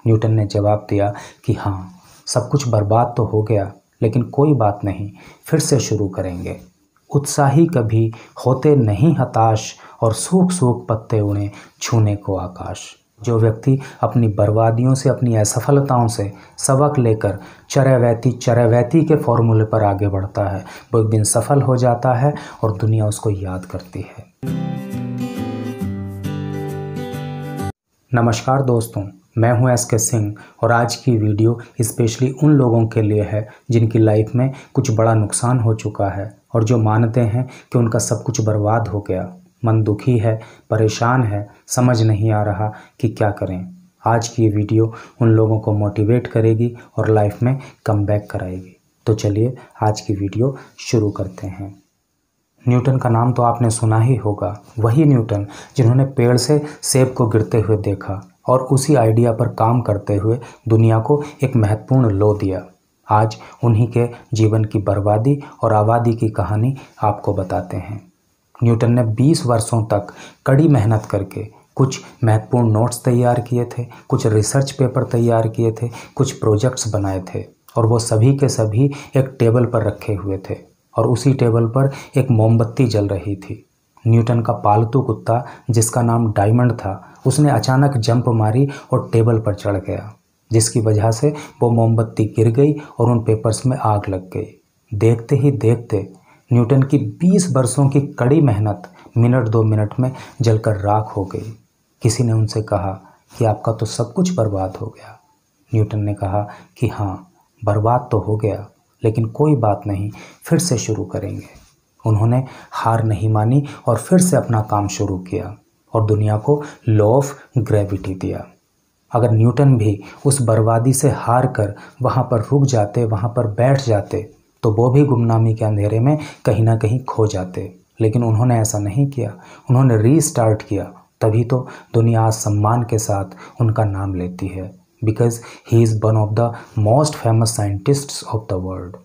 Newton ने जवाब दिया कि हाँ, सब कुछ बर्बाद तो हो गया, लेकिन कोई बात नहीं, फिर से शुरू करेंगे। उत्साही कभी होते नहीं हताश, और सूख सूख पत्ते उड़े छूने को आकाश। जो व्यक्ति अपनी बर्बादियों से, अपनी असफलताओं से सबक लेकर चरैवैती के फॉर्मूले पर आगे बढ़ता है, वो एक दिन सफल हो जाता है और दुनिया उसको याद करती है। नमस्कार दोस्तों, मैं हूं एसके सिंह और आज की वीडियो स्पेशली उन लोगों के लिए है जिनकी लाइफ में कुछ बड़ा नुकसान हो चुका है और जो मानते हैं कि उनका सब कुछ बर्बाद हो गया। मन दुखी है, परेशान है, समझ नहीं आ रहा कि क्या करें। आज की ये वीडियो उन लोगों को मोटिवेट करेगी और लाइफ में कमबैक कराएगी। तो चलिए आज की वीडियो शुरू करते हैं। न्यूटन का नाम तो आपने सुना ही होगा, वही न्यूटन जिन्होंने पेड़ से सेब को गिरते हुए देखा और उसी आइडिया पर काम करते हुए दुनिया को एक महत्वपूर्ण लो दिया। आज उन्हीं के जीवन की बर्बादी और आबादी की कहानी आपको बताते हैं। न्यूटन ने 20 वर्षों तक कड़ी मेहनत करके कुछ महत्वपूर्ण नोट्स तैयार किए थे, कुछ रिसर्च पेपर तैयार किए थे, कुछ प्रोजेक्ट्स बनाए थे और वो सभी के सभी एक टेबल पर रखे हुए थे और उसी टेबल पर एक मोमबत्ती जल रही थी। न्यूटन का पालतू कुत्ता जिसका नाम डायमंड था, उसने अचानक जंप मारी और टेबल पर चढ़ गया, जिसकी वजह से वो मोमबत्ती गिर गई और उन पेपर्स में आग लग गई। देखते ही देखते न्यूटन की 20 वर्षों की कड़ी मेहनत मिनट 2 मिनट में जलकर राख हो गई। किसी ने उनसे कहा कि आपका तो सब कुछ बर्बाद हो गया। न्यूटन ने कहा कि हाँ, बर्बाद तो हो गया, लेकिन कोई बात नहीं, फिर से शुरू करेंगे। उन्होंने हार नहीं मानी और फिर से अपना काम शुरू किया और दुनिया को लॉ ऑफ ग्रेविटी दिया। अगर न्यूटन भी उस बर्बादी से हार कर वहाँ पर रुक जाते, वहाँ पर बैठ जाते, तो वो भी गुमनामी के अंधेरे में कहीं ना कहीं खो जाते। लेकिन उन्होंने ऐसा नहीं किया, उन्होंने रीस्टार्ट किया। तभी तो दुनिया आज सम्मान के साथ उनका नाम लेती है, because he is one of the most famous scientists of the world.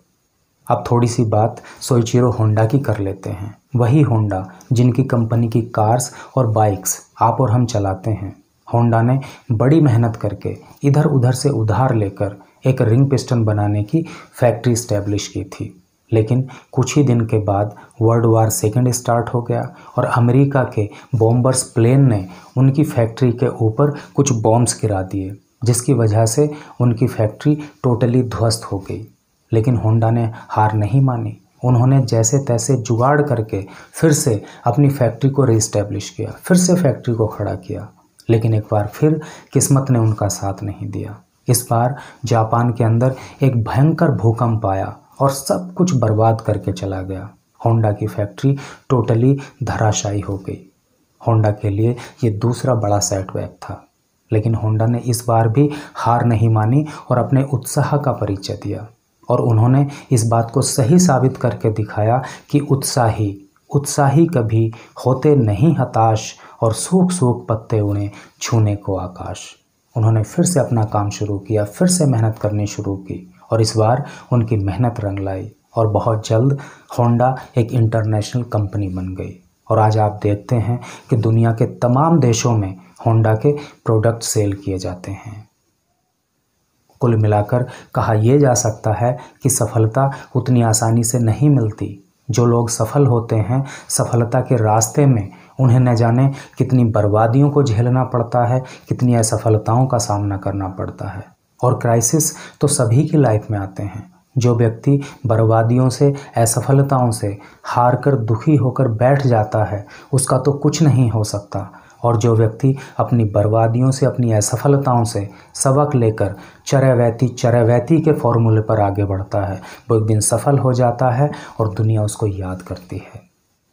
अब थोड़ी सी बात सोइचिरो होंडा की कर लेते हैं। वही होंडा जिनकी कंपनी की कार्स और बाइक्स आप और हम चलाते हैं। होंडा ने बड़ी मेहनत करके इधर उधर से उधार लेकर एक रिंग पिस्टन बनाने की फैक्ट्री स्टैब्लिश की थी। लेकिन कुछ ही दिन के बाद वर्ल्ड वार सेकेंड स्टार्ट हो गया और अमेरिका के बॉम्बर्स प्लेन ने उनकी फैक्ट्री के ऊपर कुछ बॉम्ब्स गिरा दिए, जिसकी वजह से उनकी फैक्ट्री टोटली ध्वस्त हो गई। लेकिन होंडा ने हार नहीं मानी। उन्होंने जैसे तैसे जुगाड़ करके फिर से अपनी फैक्ट्री को रीस्टैब्लिश किया, फिर से फैक्ट्री को खड़ा किया। लेकिन एक बार फिर किस्मत ने उनका साथ नहीं दिया। इस बार जापान के अंदर एक भयंकर भूकंप आया और सब कुछ बर्बाद करके चला गया। होंडा की फैक्ट्री टोटली धराशायी हो गई। होंडा के लिए ये दूसरा बड़ा सेटबैक था। लेकिन होंडा ने इस बार भी हार नहीं मानी और अपने उत्साह का परिचय दिया और उन्होंने इस बात को सही साबित करके दिखाया कि उत्साही कभी होते नहीं हताश, और सूख सूख पत्ते उड़े छूने को आकाश। उन्होंने फिर से अपना काम शुरू किया, फिर से मेहनत करनी शुरू की और इस बार उनकी मेहनत रंग लाई और बहुत जल्द होंडा एक इंटरनेशनल कंपनी बन गई। और आज आप देखते हैं कि दुनिया के तमाम देशों में होंडा के प्रोडक्ट सेल किए जाते हैं। कुल मिलाकर कहा यह जा सकता है कि सफलता उतनी आसानी से नहीं मिलती। जो लोग सफल होते हैं, सफलता के रास्ते में उन्हें न जाने कितनी बर्बादियों को झेलना पड़ता है, कितनी असफलताओं का सामना करना पड़ता है। और क्राइसिस तो सभी की लाइफ में आते हैं। जो व्यक्ति बर्बादियों से, असफलताओं से हार कर दुखी होकर बैठ जाता है, उसका तो कुछ नहीं हो सकता। और जो व्यक्ति अपनी बर्बादियों से, अपनी असफलताओं से सबक लेकर चरैवैती के फॉर्मूले पर आगे बढ़ता है, वो एक दिन सफल हो जाता है और दुनिया उसको याद करती है।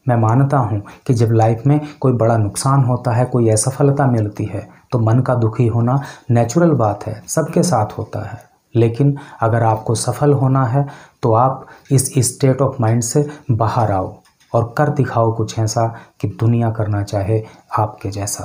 मैं मानता हूँ कि जब लाइफ में कोई बड़ा नुकसान होता है, कोई असफलता मिलती है, तो मन का दुखी होना नेचुरल बात है, सबके साथ होता है। लेकिन अगर आपको सफल होना है तो आप इस स्टेट ऑफ माइंड से बाहर आओ और कर दिखाओ कुछ ऐसा कि दुनिया करना चाहे आपके जैसा।